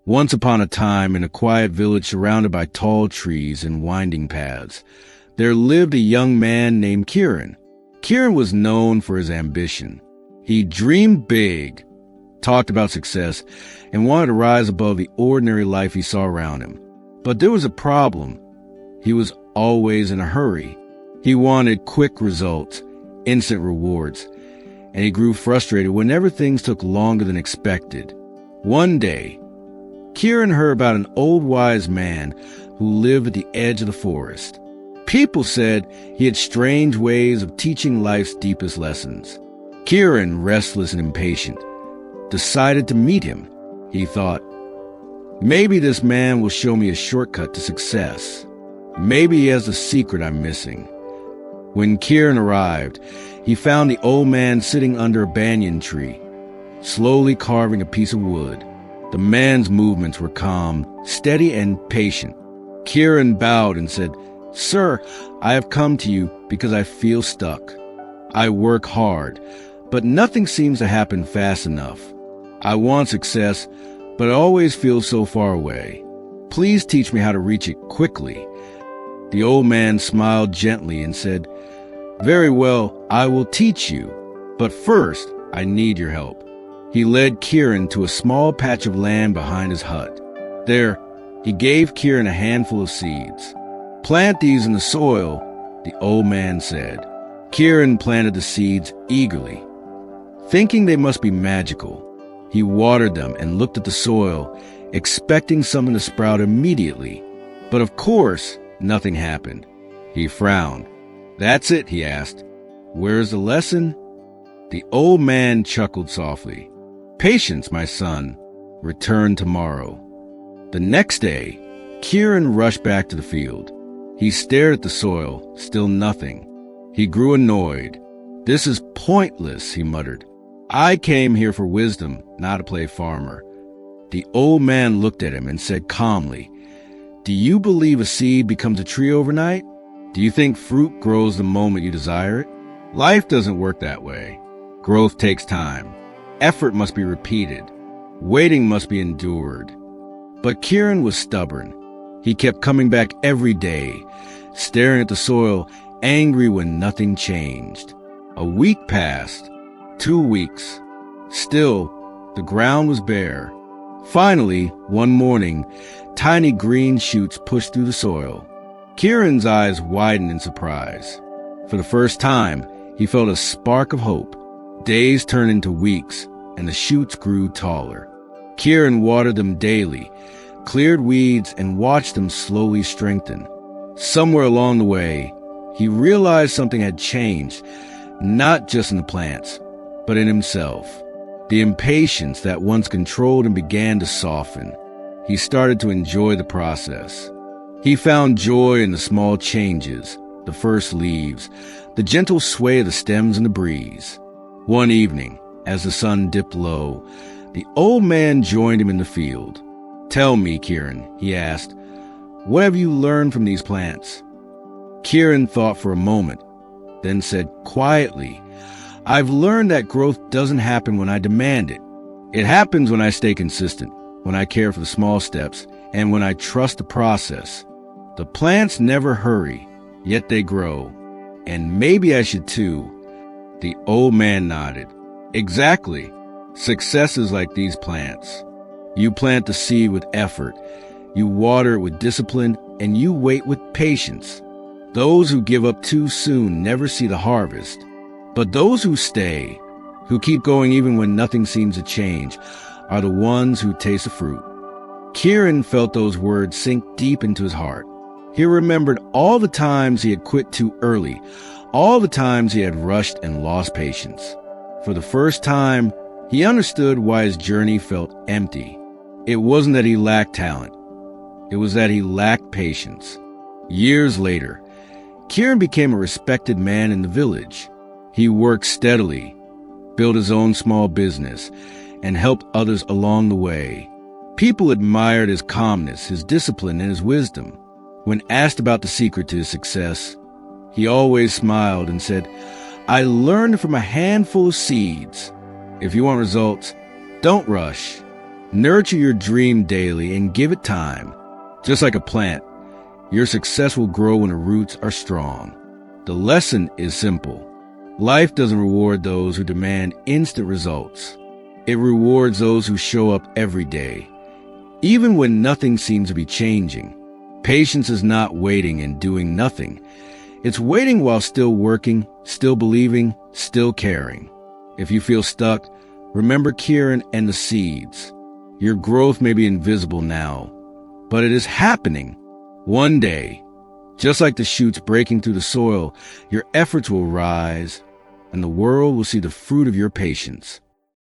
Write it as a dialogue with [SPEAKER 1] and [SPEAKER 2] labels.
[SPEAKER 1] Once upon a time, in a quiet village surrounded by tall trees and winding paths, there lived a young man named Kiran. Kiran was known for his ambition. He dreamed big, talked about success, and wanted to rise above the ordinary life he saw around him. But there was a problem. He was always in a hurry. He wanted quick results, instant rewards, and he grew frustrated whenever things took longer than expected. One day, Kiran heard about an old wise man who lived at the edge of the forest. People said he had strange ways of teaching life's deepest lessons. Kiran, restless and impatient, decided to meet him. He thought, maybe this man will show me a shortcut to success. Maybe he has a secret I'm missing. When Kiran arrived, he found the old man sitting under a banyan tree, slowly carving a piece of wood. The man's movements were calm, steady, and patient. Kiran bowed and said, "Sir, I have come to you because I feel stuck. I work hard, but nothing seems to happen fast enough. I want success, but it always feels so far away. Please teach me how to reach it quickly." The old man smiled gently and said, "Very well, I will teach you, but first I need your help." He led Kiran to a small patch of land behind his hut. There, he gave Kiran a handful of seeds. "Plant these in the soil," the old man said. Kiran planted the seeds eagerly, thinking they must be magical. He watered them and looked at the soil, expecting something to sprout immediately. But of course, nothing happened. He frowned. "That's it?" he asked. "Where's the lesson?" The old man chuckled softly. "Patience, my son. Return tomorrow." The next day, Kiran rushed back to the field. He stared at the soil, still nothing. He grew annoyed. "This is pointless," he muttered. "I came here for wisdom, not to play farmer." The old man looked at him and said calmly, "Do you believe a seed becomes a tree overnight? Do you think fruit grows the moment you desire it? Life doesn't work that way. Growth takes time. Effort must be repeated. Waiting must be endured." But Kiran was stubborn. He kept coming back every day, staring at the soil, angry when nothing changed. A week passed, 2 weeks. Still, the ground was bare. Finally, one morning, tiny green shoots pushed through the soil. Kiran's eyes widened in surprise. For the first time, he felt a spark of hope. Days turned into weeks, and the shoots grew taller. Kiran watered them daily, cleared weeds, and watched them slowly strengthen. Somewhere along the way, he realized something had changed, not just in the plants, but in himself. The impatience that once controlled him began to soften. He started to enjoy the process. He found joy in the small changes, the first leaves, the gentle sway of the stems in the breeze. One evening, as the sun dipped low, the old man joined him in the field. "Tell me, Kiran," he asked, "what have you learned from these plants?" Kiran thought for a moment, then said quietly, "I've learned that growth doesn't happen when I demand it. It happens when I stay consistent, when I care for the small steps, and when I trust the process. The plants never hurry, yet they grow. And maybe I should too." The old man nodded. "Exactly. Success is like these plants. You plant the seed with effort, you water it with discipline, and you wait with patience. Those who give up too soon never see the harvest. But those who stay, who keep going even when nothing seems to change, are the ones who taste the fruit." Kiran felt those words sink deep into his heart. He remembered all the times he had quit too early, all the times he had rushed and lost patience. For the first time, he understood why his journey felt empty. It wasn't that he lacked talent. It was that he lacked patience. Years later, Kiran became a respected man in the village. He worked steadily, built his own small business, and helped others along the way. People admired his calmness, his discipline, and his wisdom. When asked about the secret to his success, he always smiled and said, "I learned from a handful of seeds. If you want results, don't rush. Nurture your dream daily and give it time. Just like a plant, your success will grow when the roots are strong. The lesson is simple. Life doesn't reward those who demand instant results. It rewards those who show up every day, even when nothing seems to be changing. Patience is not waiting and doing nothing. It's waiting while still working, still believing, still caring. If you feel stuck, remember Kiran and the seeds. Your growth may be invisible now, but it is happening. One day, just like the shoots breaking through the soil, your efforts will rise, and the world will see the fruit of your patience.